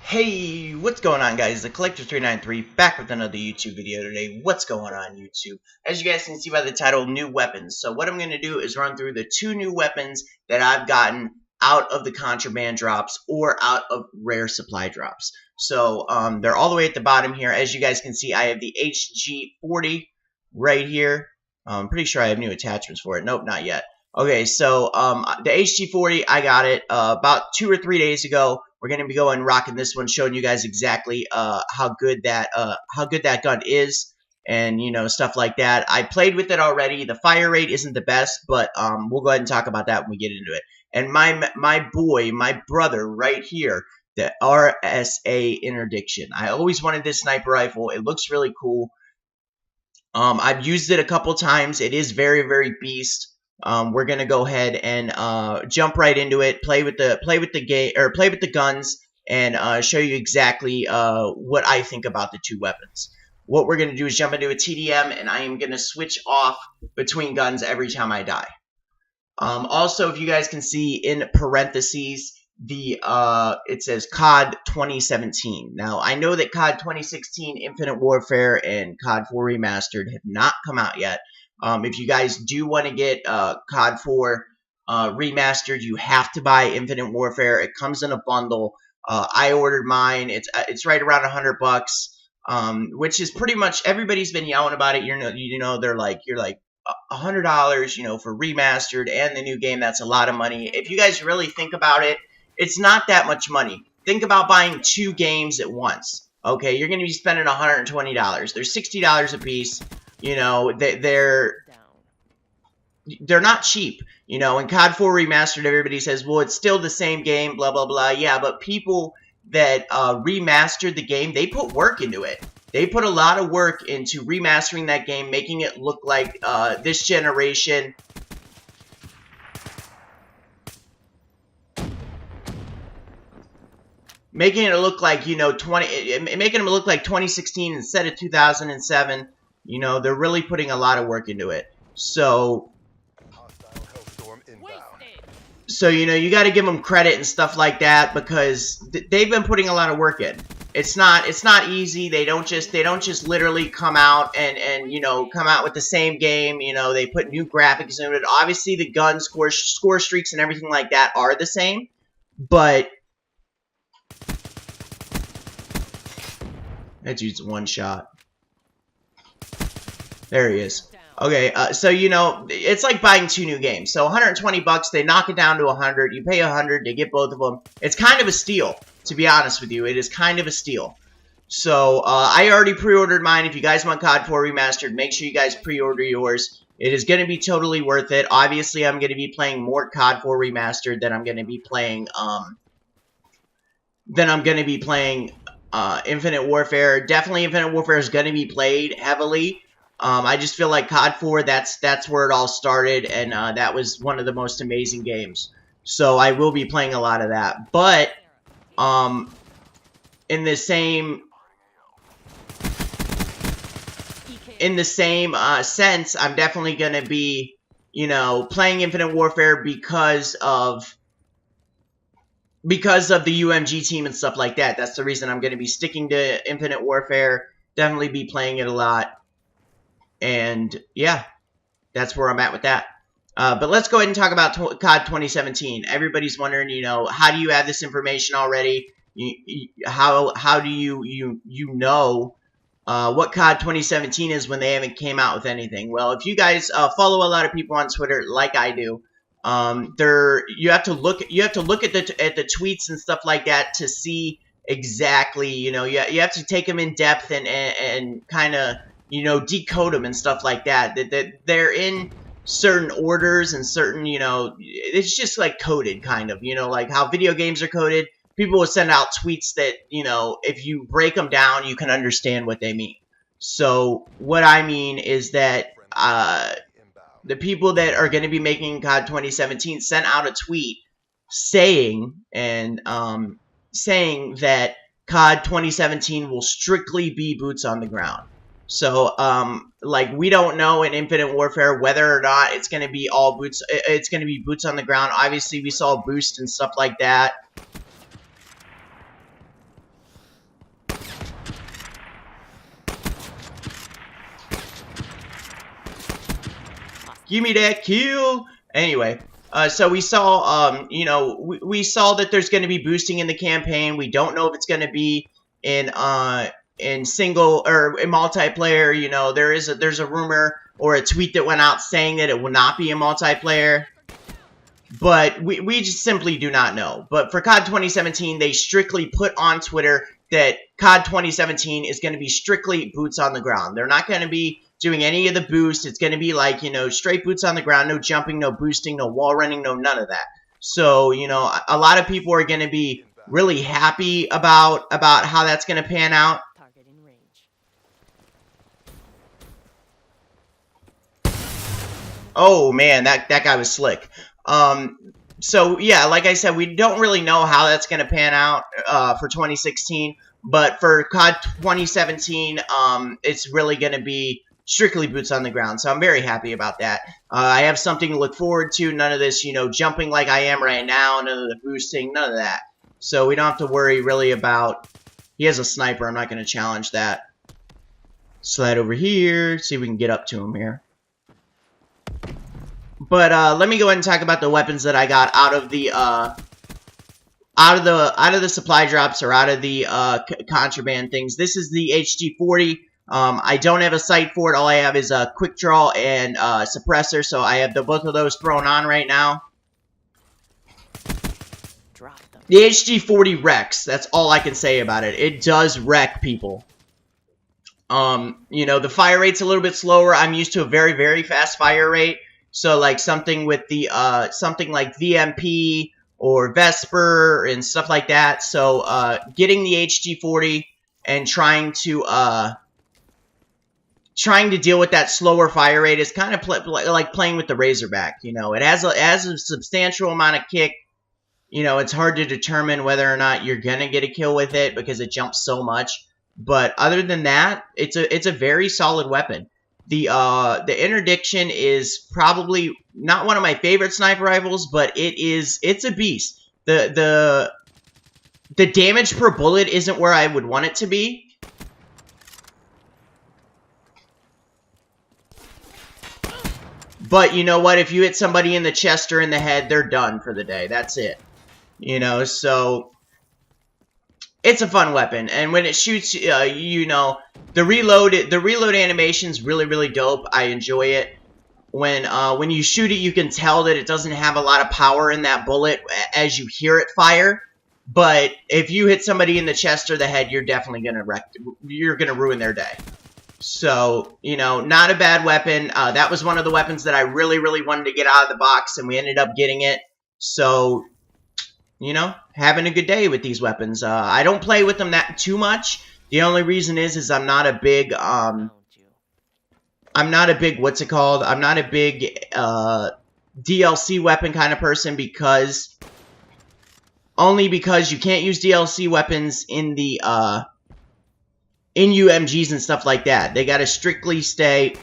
Hey, what's going on, guys? The Collector393 back with another YouTube video today. What's going on, YouTube? As you guys can see by the title, new weapons. So what I'm going to do is run through the two new weapons that I've gotten out of the contraband drops or out of rare supply drops. So they're all the way at the bottom here. As you guys can see, I have the HG40 right here. I'm pretty sure I have new attachments for it. Nope, not yet. Okay, so the HG40, I got it about 2 or 3 days ago. We're going to be going rocking this one, showing you guys exactly how good that gun is, and stuff like that. I played with it already. The fire rate isn't the best, but we'll go ahead and talk about that when we get into it. And my brother right here, the RSA Interdiction. I always wanted this sniper rifle. It looks really cool. I've used it a couple times. It is very, very beast. We're gonna go ahead and jump right into it. Play with the guns, and show you exactly what I think about the two weapons. What we're gonna do is jump into a TDM, and I am gonna switch off between guns every time I die. Also, if you guys can see in parentheses, it says COD 2017. Now, I know that COD 2016 Infinite Warfare and COD 4 Remastered have not come out yet. If you guys do want to get COD 4 Remastered, you have to buy Infinite Warfare. It comes in a bundle. I ordered mine. It's right around $100, which is pretty much, everybody's been yelling about it. You're like $100, for Remastered and the new game. That's a lot of money. If you guys really think about it, it's not that much money. Think about buying 2 games at once. Okay, you're going to be spending $120. They're $60 a piece. They're not cheap. In COD 4 Remastered, everybody says, well, it's still the same game, blah, blah, blah. Yeah, but people that remastered the game, they put work into it. They put a lot of work into remastering that game, making it look like this generation. Making it look like, making it look like 2016 instead of 2007. They're really putting a lot of work into it. So you got to give them credit and stuff like that, because they've been putting a lot of work in. It's not easy. They don't just literally come out and come out with the same game. They put new graphics in it. Obviously, the gun score streaks and everything like that are the same, but that dude's one shot. There he is. Okay, so it's like buying 2 new games. So $120, they knock it down to $100. You pay $100 to get both of them. It's kind of a steal, to be honest with you. It is kind of a steal. So I already pre-ordered mine. If you guys want COD 4 Remastered, make sure you guys pre-order yours. It is going to be totally worth it. Obviously, I'm going to be playing more COD 4 Remastered than I'm going to be playing Infinite Warfare. Definitely Infinite Warfare is going to be played heavily. I just feel like COD 4, that's where it all started, and that was one of the most amazing games. So I will be playing a lot of that. But in the same sense, I'm definitely going to be, playing Infinite Warfare because of the UMG team and stuff like that. That's the reason I'm going to be sticking to Infinite Warfare. Definitely be playing it a lot. And yeah, that's where I'm at with that. But let's go ahead and talk about COD 2017. Everybody's wondering, how do you have this information already? How do you know what COD 2017 is when they haven't came out with anything? Well, if you guys follow a lot of people on Twitter, like I do, you have to look at the tweets and stuff like that to see exactly. You have to take them in depth and kind of decode them and stuff like that. That they're in certain orders and certain, it's just like coded kind of, like how video games are coded. People will send out tweets that, if you break them down, you can understand what they mean. So what I mean is that the people that are going to be making COD 2017 sent out a tweet saying that COD 2017 will strictly be boots on the ground. So, we don't know in Infinite Warfare whether or not it's going to be all boots. It's going to be boots on the ground. Obviously, we saw Boost and stuff like that. Give me that kill. Anyway, so we saw, you know, we saw that there's going to be boosting in the campaign. We don't know if it's going to be in single or in multiplayer. You know, there's a rumor or a tweet that went out saying that it will not be in multiplayer. But we just simply do not know. But for COD 2017, they strictly put on Twitter that COD 2017 is going to be strictly boots on the ground. They're not going to be doing any of the boost. It's going to be like, you know, straight boots on the ground, no jumping, no boosting, no wall running, no none of that. So, you know, a lot of people are going to be really happy about how that's going to pan out. Oh man, that guy was slick. So yeah, like I said, we don't really know how that's going to pan out for 2016, but for COD 2017, it's really going to be strictly boots on the ground. So I'm very happy about that. I have something to look forward to. None of this, you know, jumping like I am right now. None of the boosting. None of that. So we don't have to worry really about. He has a sniper. I'm not going to challenge that. Slide over here. See if we can get up to him here. But let me go ahead and talk about the weapons that I got out of the supply drops or out of the contraband things. This is the HG40. I don't have a sight for it. All I have is a quick draw and suppressor, so I have both of those thrown on right now. The HG40 wrecks. That's all I can say about it. It does wreck people. You know, the fire rate's a little bit slower. I'm used to a very, very fast fire rate. So like something with the something like VMP or Vesper and stuff like that. So getting the HG40 and trying to deal with that slower fire rate is kind of like playing with the Razorback. You know, it has a substantial amount of kick. You know, it's hard to determine whether or not you're gonna get a kill with it because it jumps so much. But other than that, it's a very solid weapon. The interdiction is probably not one of my favorite sniper rifles, but it's a beast. The damage per bullet isn't where I would want it to be. But you know what? If you hit somebody in the chest or in the head, they're done for the day. That's it. You know, so it's a fun weapon, and when it shoots, you know, the reload animation's really, really dope. I enjoy it. When you shoot it, you can tell that it doesn't have a lot of power in that bullet as you hear it fire. But if you hit somebody in the chest or the head, you're definitely gonna ruin their day. So, you know, not a bad weapon. That was one of the weapons that I really, really wanted to get out of the box, and we ended up getting it. So, you know, having a good day with these weapons. I don't play with them that too much. The only reason is I'm not a big, what's it called? I'm not a big, DLC weapon kind of person only because you can't use DLC weapons in the, in UMGs and stuff like that. They gotta strictly stay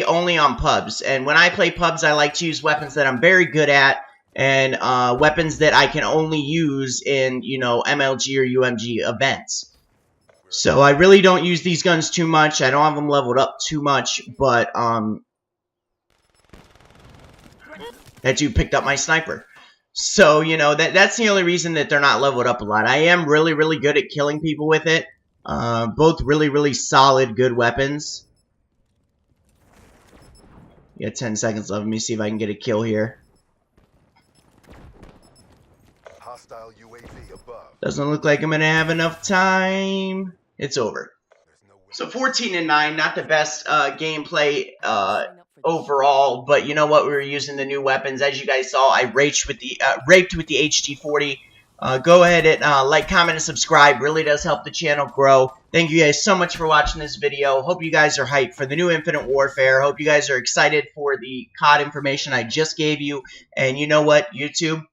only on pubs. And when I play pubs, I like to use weapons that I'm very good at, and weapons that I can only use in, you know, MLG or UMG events. So I really don't use these guns too much. I don't have them leveled up too much, but that dude picked up my sniper. So, you know, that's the only reason that they're not leveled up a lot. I am really, really good at killing people with it. Both really, really solid, good weapons. You got 10 seconds left. Let me see if I can get a kill here. Hostile UAV above. Doesn't look like I'm going to have enough time. It's over. So 14-9, not the best gameplay overall, but you know what? We were using the new weapons. As you guys saw, I raped with the HG40. Go ahead and like, comment, and subscribe. Really does help the channel grow. Thank you guys so much for watching this video. Hope you guys are hyped for the new Infinite Warfare. Hope you guys are excited for the COD information I just gave you. And you know what, YouTube?